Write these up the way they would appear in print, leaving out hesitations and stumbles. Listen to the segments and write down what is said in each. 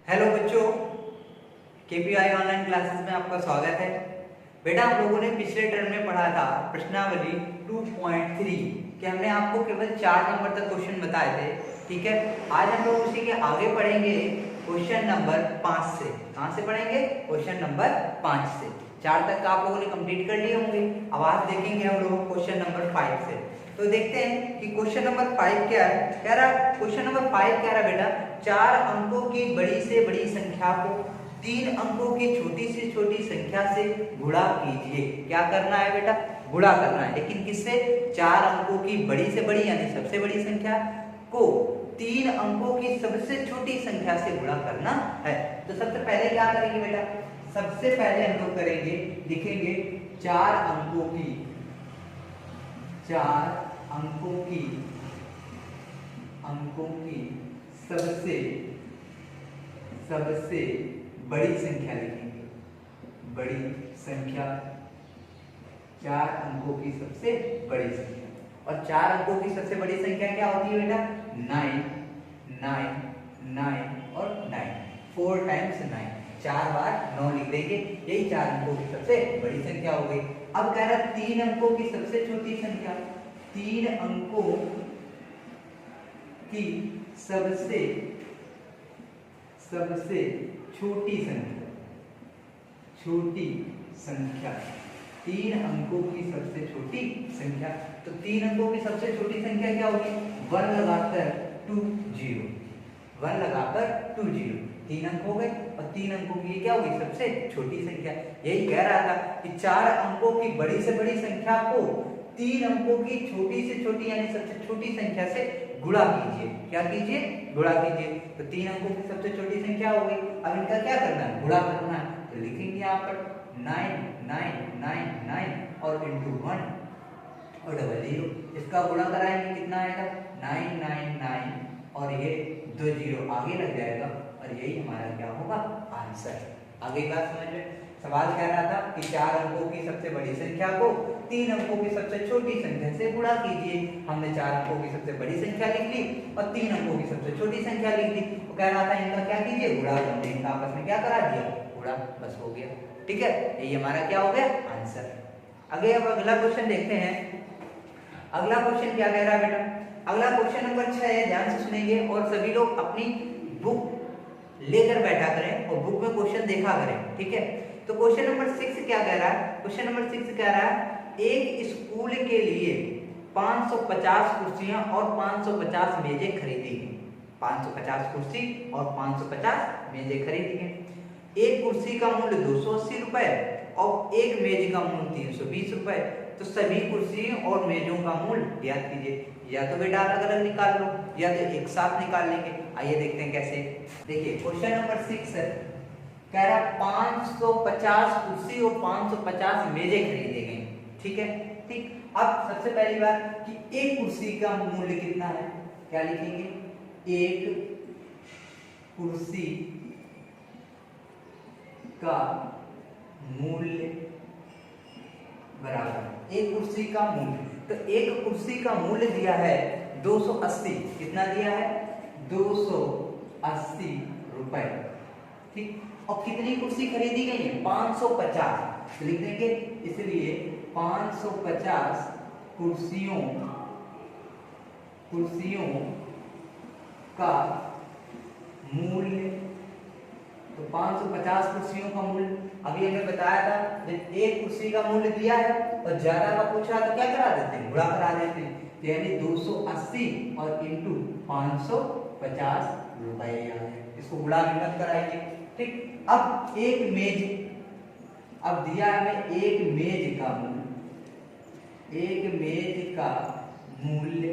Hello बच्चों, KPI online classes में आपका स्वागत है। बेटा, हम लोगों ने पिछले टर्म में पढ़ा था प्रश्नावली 2.3 कि हमने आपको केवल 4 नंबर तक क्वेश्चन बताए थे। ठीक है, आज हम लोग उसी के आगे पढ़ेंगे क्वेश्चन नंबर 5 से। कहां से पढ़ेंगे? क्वेश्चन नंबर 5 से। 4 तक का आप लोगों ने कंप्लीट कर लिए होंगे। अब आज देखेंगे हम लोग क्वेश्चन नंबर 5 से। तो देखते हैं कि क्वेश्चन नंबर 5 क्या है। कह रहा क्वेश्चन नंबर 5 कह रहा बेटा, 4 अंकों की बड़ी से बड़ी संख्या को 3 अंकों की छोटी से छोटी संख्या से गुणा कीजिए। क्या करना है बेटा? गुणा करना है। लेकिन किससे? 4 अंकों की बड़ी से बड़ी यानी सबसे बड़ी संख्या को 3 अंकों की सबसे छोटी संख्या से गुणा करना है। तो सबसे पहले क्या करेंगे बेटा? सबसे पहले हम लोग करेंगे, लिखेंगे 4 अंकों की सबसे बड़ी संख्या लिखेंगे। बड़ी संख्या, 4 अंकों की सबसे बड़ी संख्या। और 4 अंकों की सबसे बड़ी संख्या क्या होती है बेटा? 9, 9, 9 और 9। 4 टाइम्स 9, 4 बार 9 लिख देंगे। यही 4 अंकों की सबसे बड़ी संख्या हो गई। अब कह रहा है 3 अंकों की सबसे छोटी संख्या। 3 अंकों की सबसे छोटी संख्या 3 अंकों की सबसे छोटी संख्या। तो 3 अंकों की सबसे छोटी संख्या क्या होगी? 1 लगाकर 2 0, 1 लगाकर 2 0। 3 अंक हो गए और 3 अंकों की क्या होगी? सबसे छोटी संख्या। यही कह रहा था कि 4 अंकों की बड़ी से बड़ी संख्या को 3 अंकों की छोटी से छोटी यानी सबसे छोटी संख्या से गुणा कीजिए। क्या कीजिए? गुणा कीजिए। तो 3 अंकों की सबसे छोटी संख्या हो गई। अब इनका क्या करना है? गुणा करना है। तो लिखेंगे यहाँ पर 9 9 9 9 और इंटू 1 और डबल 0। इसका गुणा कराएंगे, कितना आएगा? 9 9 9 और ये 2 0 आगे लग जाएगा और यही हमारा क्या होगा? आंसर। आगे बात समझ में? सवाल कह रहा था कि 4 अंकों की सबसे बड़ी संख्या को 3 अंकों की सबसे छोटी संख्या से गुणा कीजिए। हमने 4 अंकों की सबसे बड़ी संख्या लिख ली और 3 अंकों की सबसे छोटी संख्या लिख दी। वो कह रहा था इनका क्या कीजिए? गुणा। हमने इनका आपस में क्या करा दिया? गुणा। बस हो गया। ठीक है, यही हमारा क्या हो गया? आंसर। आगे अब अगला क्वेश्चन देखते हैं। अगला क्वेश्चन क्या कह रहा है बेटा? अगला क्वेश्चन नंबर 6 है। ध्यान से सुनेंगे और सभी लोग अपनी बुक लेकर बैठा करें और बुक में क्वेश्चन देखा करें। ठीक है, तो क्वेश्चन नंबर 6 क्या कह रहा है? क्वेश्चन नंबर 6 कह रहा है एक स्कूल के लिए 550 कुर्सियां और 550 मेजें खरीदी गई। 550 कुर्सी और 550 मेजें खरीदी गई। एक कुर्सी का मूल्य 280 रुपए और एक मेज का मूल्य 320 रुपए। तो सभी कुर्सी और मेजों का मूल्य ज्ञात कीजिए। या तो बेटा अलग अलग निकाल लो या तो एक साथ निकाल लेंगे। आइए देखते हैं कैसे। देखिए क्वेश्चन नंबर 6 है, कह रहा 550 कुर्सी और 550 मेजें खरीदी गई। ठीक है, ठीक। अब सबसे पहली बात कि एक कुर्सी का मूल्य कितना है? क्या लिखेंगे? एक कुर्सी का मूल्य बराबर, एक कुर्सी का मूल्य, तो एक कुर्सी का मूल्य दिया है 280। कितना दिया है? 280 रुपए। ठीक, और कितनी कुर्सी खरीदी गई है? 550। लिख देंगे, इसलिए 550 कुर्सियों का मूल्य। तो 550 कुर्सियों का मूल्य अभी हमें बताया था, जब एक कुर्सी का मूल्य दिया है और ज्यादा का पूछा तो क्या करा देते हैं? गुणा करा देते हैं। तो यानी 280 और इंटू 550 रुपए आ गए। इसको गुणा भी मत कराइए। ठीक, अब एक मेज, अब दिया है हमें एक मेज का मूल्य। एक मेज का मूल्य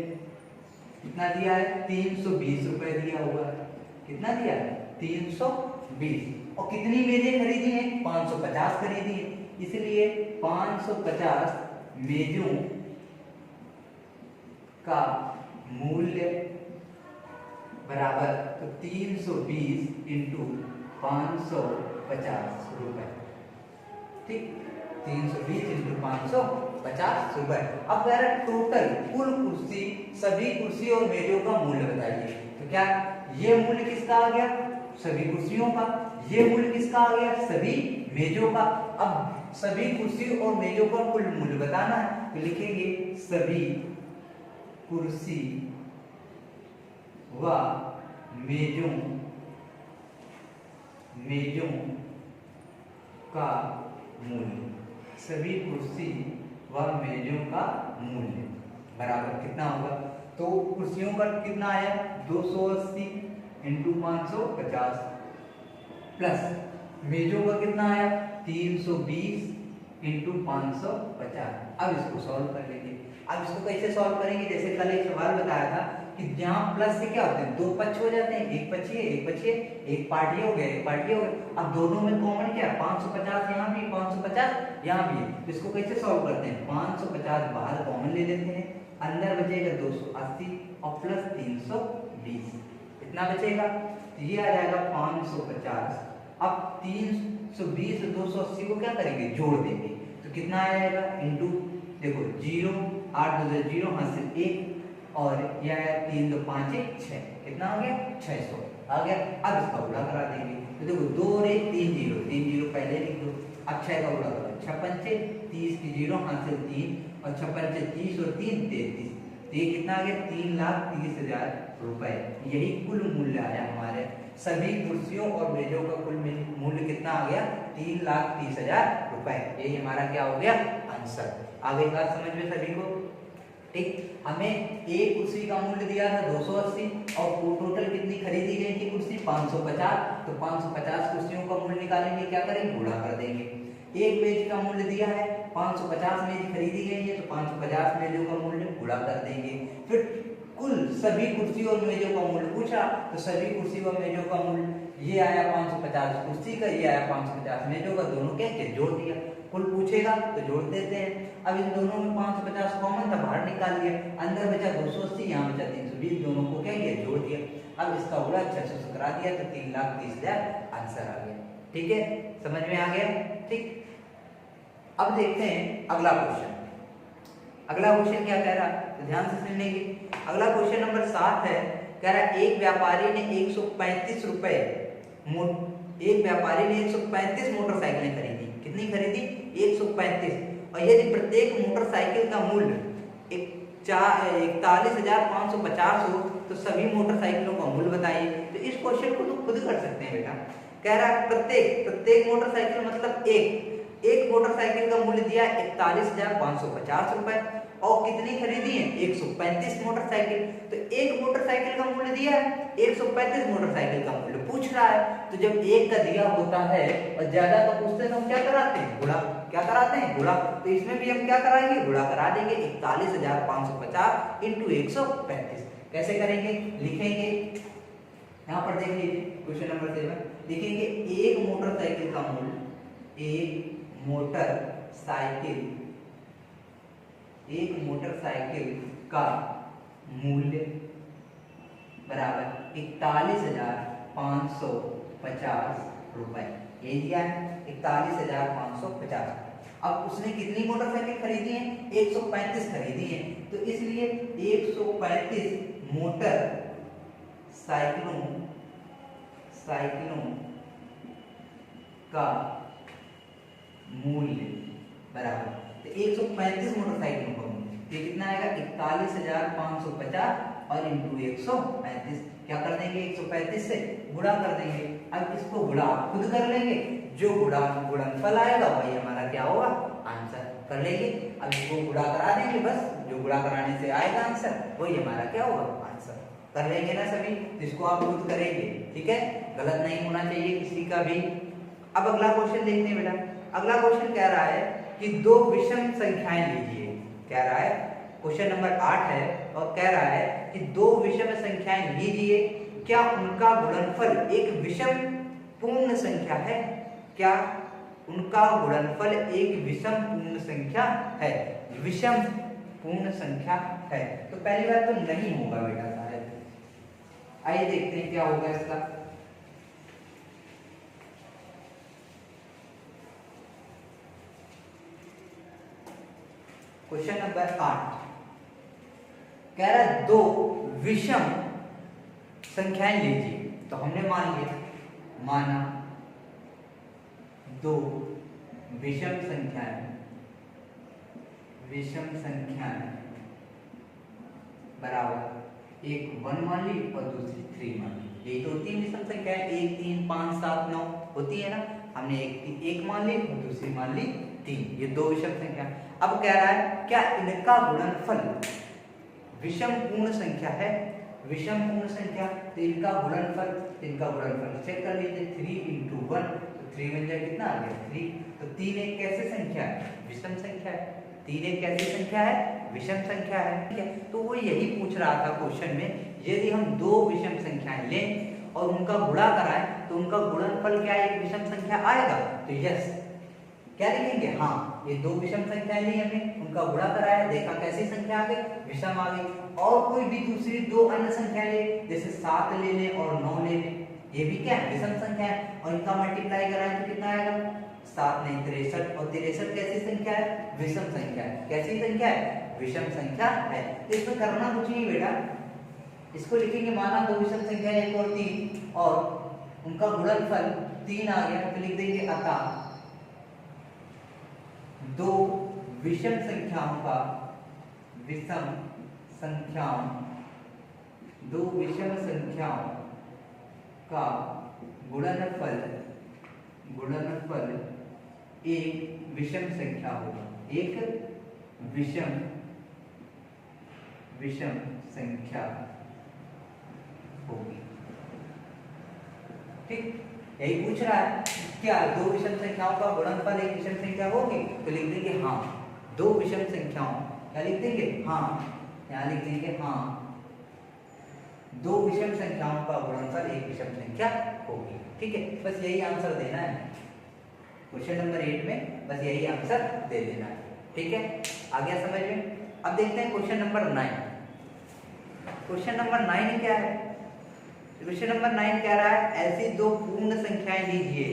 कितना दिया है? 320 रुपए दिया हुआ है। कितना दिया है? 320। और कितनी मेजें खरीदी हैं? 550 खरीदी है। इसलिए 550 मेजों का मूल्य बराबर, तो 320 इंटू 550 रुपए। ठीक, 320 इंटू 550 रुपए। अब कह रहा टोटल कुल कुर्सी, सभी कुर्सी और मेजों का मूल्य बताइए। तो क्या ये मूल्य किसका आ गया? सभी कुर्सियों का। ये मूल्य किसका आ गया? सभी मेजों का। अब सभी कुर्सी और मेजों का कुल मूल्य बताना है तो लिखेंगे सभी कुर्सी व मेजों का मूल्य। सभी कुर्सी व मेजों का मूल्य बराबर कितना होगा? तो कुर्सियों का कितना आया? 280 इंटू 550 प्लस मेजों का कितना आया? 320 इंटू 550। अब इसको सॉल्व कर लेंगे। अब इसको कैसे सॉल्व करेंगे? जैसे कल एक सवाल बताया था कि जहाँ प्लस से क्या होते हैं, दो पक्ष हो जाते हैं, एक पक्ष एक पार्टी हो गया, एक पार्टी हो गया। अब दोनों में कॉमन क्या है? 550 यहाँ भी, 550 यहाँ भी है। तो इसको कैसे सॉल्व करते हैं? 550 बाहर कॉमन ले लेते हैं, अंदर बचेगा 280 और प्लस 320 कितना बचेगा? ये आ जाएगा 550। अब 320 और 280 को क्या करेंगे? जोड़ देंगे तो कितना आ जाएगा? इंटू देखो 0 8 2 0 हासिल 1 और यह है 3 2 5 1 6 कितना आ गया? 600 आ गया। अब इसका गुणा करा देंगे तो देखो 2 और 1 3 0 3 0 पहले लिख दो। अब 6 का गुणा करो, 6 पंचे 30 की 0 हासिल 3 और 6 पंचे 30 और 3 33। तो ये कितना आ गया? 3,30,000 रुपए। यही कुल मूल्य आया हमारे सभी कुर्सियों और मेजों का कुल मूल्य कितना आ गया? 3,30,000 रुपए। यही हमारा क्या हो गया? आंसर। आ गई बात समझ में सभी को? ठीक, हमें एक कुर्सी का मूल्य दिया था 280 और टोटल कितनी खरीदी गई थी कुर्सी? 550। तो 550 कुर्सियों का मूल्य निकालेंगे, क्या करेंगे? गुणा कर देंगे। एक मेज का मूल्य दिया है 550 मेज खरीदी गई है तो 550 मेजों का मूल्य गुणा कर देंगे। फिर कुल सभी कुर्सी और मेजों का मूल्य पूछा तो सभी कुर्सी और मेजों का मूल्य ये आया 550 कुर्सी का, ये आया 550 मेजों का, दोनों के जोड़ दिया। कुल पूछेगा तो जोड़ देते हैं। अब इन दोनों में 550 कॉमन था, बाहर निकाल लिया, अंदर बचा 280, यहाँ बचा 320, दोनों को क्या किया? जोड़ दिया। अब इसका गुणा 600 से करा दिया तो 3,30,000 आंसर आ गया। ठीक है, समझ में आ गया? ठीक, अब देखते हैं अगला क्वेश्चन। अगला क्वेश्चन क्या कह रहा है तो ध्यान से सुन लेंगे। अगला क्वेश्चन नंबर 7 है। कह रहा है एक व्यापारी ने 135 रुपए एक व्यापारी ने 135 मोटरसाइकिलें खरीदी। कितनी खरीदी? 135। और यदि प्रत्येक मोटरसाइकिल का मूल्य 41,550 हो तो सभी मोटरसाइकिलों का मूल्य बताइए। तो इस क्वेश्चन को तो खुद कर सकते हैं बेटा। कह रहा है प्रत्येक मोटरसाइकिल मतलब एक मोटरसाइकिल का मूल्य दिया 41,550 रुपए और कितनी खरीदी है? 135 मोटरसाइकिल। तो एक मोटरसाइकिल का मूल्य दिया है, 135 मोटरसाइकिल का मूल्य पूछ रहा है। तो जब एक का दिया होता है और ज्यादा का पूछते हैं तो हम क्या कराते हैं? गुणा। क्या कराते हैं? गुणा। तो इसमें भी हम क्या कराएंगे? गुणा करा देंगे। 41,550 इंटू 135 कैसे करेंगे? लिखेंगे यहाँ पर देख लीजिए क्वेश्चन नंबर 7 लिखेंगे एक मोटरसाइकिल का मूल्य एक मोटरसाइकिल का मूल्य बराबर 41,550 रुपए। ये दिया है 41,550। अब उसने कितनी मोटरसाइकिल खरीदी है? 135 खरीदी है। तो इसलिए 135 मोटरसाइकिलों का मूल्य बराबर तो 135 मोटरसाइकिलों का मूल्य ये कितना आएगा? 41,550 और इंटू 135 क्या कर देंगे? 135 से गुणा कर देंगे। अब इसको गुणा खुद कर लेंगे, जो गुणनफल आएगा वही हमारा क्या होगा? आंसर कर लेंगे। अब इसको गुणा करा देंगे, बस जो गुणा कराने से आएगा आंसर वही हमारा क्या होगा? आंसर कर लेंगे ना सभी। इसको आप खुद करेंगे, ठीक है? गलत नहीं होना चाहिए किसी का भी। अब अगला क्वेश्चन देखते हैं बेटा। अगला क्वेश्चन कह रहा है कि दो विषम संख्याएं लीजिए। कह रहा है क्वेश्चन नंबर 8 है और कह रहा है कि दो विषम संख्याएं लीजिए, क्या उनका गुणनफल एक विषम पूर्ण संख्या है? क्या उनका गुणनफल एक विषम पूर्ण संख्या है? विषम पूर्ण संख्या है तो पहली बात तो नहीं होगा बेटा शायद। आइए देखते हैं क्या होगा इसका। क्वेश्चन नंबर 8 कह रहा है दो विषम संख्याएं लीजिए। तो हमने मान लिया माना दो विषम संख्याएं बराबर एक 1 मान ली और दूसरी 3 मान ली। यही तो होती है विषम संख्याएं, 1 3 5 7 9 होती है ना। हमने एक मान ली और दूसरी मान ली 3, ये दो विषम संख्या। अब कह रहा है क्या इनका गुणनफल विषम पूर्ण संख्या है, विषम पूर्ण संख्या, तो इनका गुणनफल चेक कर लीजिए। 3 × 1 तो 3 बन जाए कितना आ गया 3। तो 3 एक कैसे संख्या है, विषम संख्या है। 3 एक कैसी संख्या है, विषम संख्या है, ठीक है। तो वो यही पूछ रहा था क्वेश्चन में, यदि हम दो विषम संख्याएं लें और उनका गुणा कराएं तो उनका गुणनफल क्या एक विषम संख्या आएगा। तो यस क्या लिखेंगे, हाँ ये दो विषम संख्याएं ली हमने, उनका गुणा कराया, देखा कैसी संख्या आ गई, विषम आ गई। और कोई भी दूसरी दो अन्य संख्या ले, जैसे 7 ले लें और 9 ले लें, ये भी क्या है विषम संख्या है, और इनका मल्टीप्लाई कराएं तो कितना आएगा 7 नहीं 63, और 63 कैसी संख्या है, विषम संख्या है। कैसी संख्या है, विषम संख्या है। तो इसमें करना कुछ नहीं बेटा, इसको लिखेंगे माना दो विषम संख्या 1 और 3 और उनका गुणनफल 3 आ गया, तो लिख देंगे अतः दो विषम संख्याओं का गुणनफल एक विषम संख्या होगा, एक विषम संख्या होगी। ठीक, यही पूछ रहा है क्या दो विषम संख्याओं का गुणनफल एक विषम संख्या होगी, तो लिख देंगे हाँ दो विषम संख्याओं, क्या लिख देंगे हाँ, यहाँ लिख देंगे हाँ दो विषम संख्याओं का गुणनफल एक विषम संख्या होगी। ठीक है, बस यही आंसर देना है क्वेश्चन नंबर 8 में, बस यही आंसर दे देना है। ठीक है, आ गया समझ में। अब देखते हैं क्वेश्चन नंबर 9। क्वेश्चन नंबर 9 क्या है, क्वेश्चन नंबर 9 कह रहा है ऐसी दो पूर्ण संख्याएं लीजिए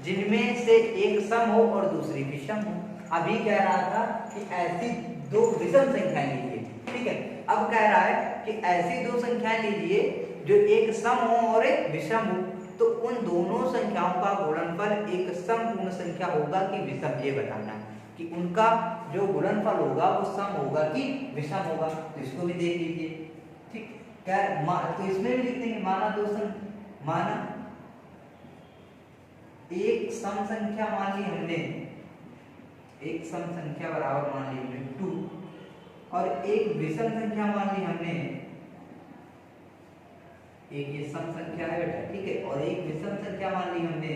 जिनमें से एक सम हो और दूसरी विषम हो। अभी कह रहा था कि ऐसी दो विषम संख्याएं लीजिए, ठीक है। अब कह रहा है कि ऐसी दो संख्याएं लीजिए जो एक सम हो और एक विषम हो, तो उन दोनों संख्याओं का गुणनफल एक सम पूर्ण संख्या होगा कि विषम, ये बताना है कि उनका जो गुणनफल होगा वो सम होगा कि विषम होगा। तो इसको भी देख लीजिए, ठीक क्या, तो इसमें भी लिख देंगे माना एक सम संख्या मान ली हमने, एक सम संख्या बराबर मान ली हमने 2 और एक विषम संख्या मान ली हमने, एक ये सम संख्या है बेटा, ठीक है, और एक विषम संख्या मान ली हमने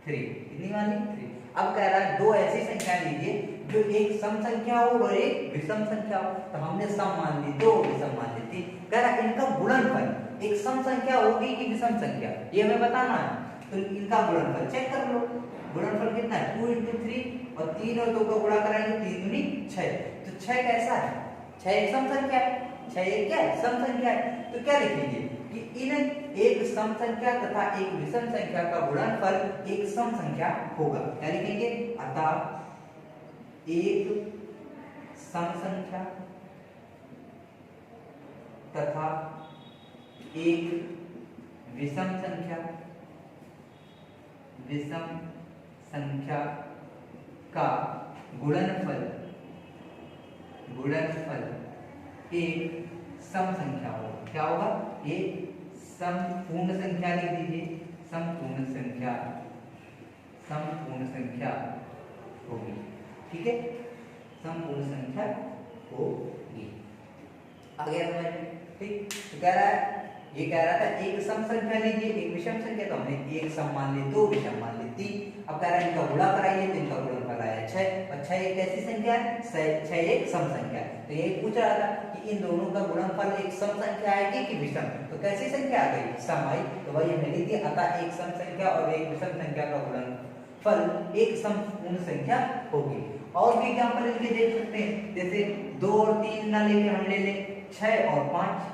3। कितनी मान ली 3। अब कह रहा है दो ऐसी संख्या लीजिए जो एक सम संख्या हो और एक विषम संख्या हो। तो हमने सम मान ली 2, विषम मान ली 3। कह रहा है इनका गुणनफल एक सम संख्या होगी कि विषम संख्या, ये हमें बताना है। तो इनका गुणनफल चेक कर लो, गुणनफल कितना है 2 × 3 और 3 और 2 का गुणा कराएंगे 3 दूनी 6। तो 6 कैसा है, 6 एक सम संख्या है, 6 एक क्या है सम संख्या है। तो क्या लिख लीजिए कि इन एक सम संख्या तथा एक विषम संख्या का गुणनफल एक सम संख्या होगा। क्या लिखेंगे, अतः एक सम संख्या तथा एक विषम संख्या का गुणनफल एक सम संख्या होगा। क्या होगा, एक सम पूर्ण संख्या लिख दीजिए, सम पूर्ण संख्या होगी। ठीक है, सम पूर्ण संख्या होगी। आ गया समझ में। ठीक, तो कह रहा है, ये कह रहा था एक सम संख्या लीजिए एक विषम संख्या, तो हमने एक सम मान ली 2, विषम मान ली 3। अब कह रहा है इनका गुणा कराइए तो इनका गुणनफल आया 6, और 6 एक कैसी संख्या है, 6 एक सम संख्या है। तो यही पूछ रहा था कि इन दोनों का गुणनफल एक सम संख्या आएगी कि विषम, तो कैसी संख्या आ गई, सम आई। तो वही हमने लिख दिया, अतः एक सम संख्या और एक विषम संख्या का गुणनफल एक सम पूर्ण संख्या होगी। और भी एग्जांपल इनके देख सकते हैं, जैसे 2 और 3 ना लेके हम ले ले 6 और 5,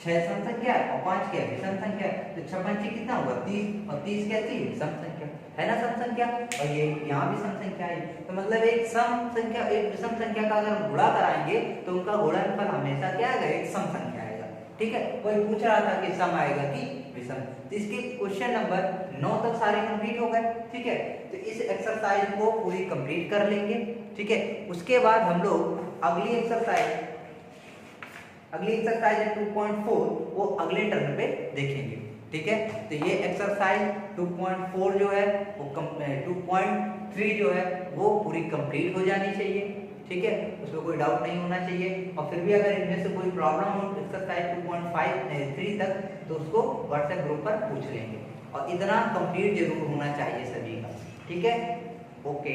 6 सम संख्या और 5 क्या विषम संख्या, तो 6 5 कितना होगा 30, और 30 कैसी है सम संख्या है ना, सम संख्या, और ये यहाँ भी सम संख्या है। तो मतलब एक सम संख्या एक विषम संख्या का अगर हम गुणा कराएंगे तो उनका गुणनफल हमेशा क्या आएगा, एक सम संख्या आएगा। ठीक है, कोई पूछ रहा था कि सम आएगा कि विषम। तो इसके क्वेश्चन नंबर 9 तक सारे कंप्लीट हो गए, ठीक है। तो इस एक्सरसाइज को पूरी कंप्लीट कर लेंगे, ठीक है। उसके बाद हम लोग अगली एक्सरसाइज है 2.4 वो अगले टर्न पे देखेंगे, ठीक है। तो ये एक्सरसाइज 2.4 जो है वो 2.3 जो है वो पूरी कंप्लीट हो जानी चाहिए, ठीक है। उसमें कोई डाउट नहीं होना चाहिए। और फिर भी अगर इनमें से कोई प्रॉब्लम हो एक्सरसाइज 2.3 तक तो उसको व्हाट्सएप ग्रुप पर पूछ लेंगे। और इतना कंप्लीट जरूर होना चाहिए सभी का, ठीक है। ओके।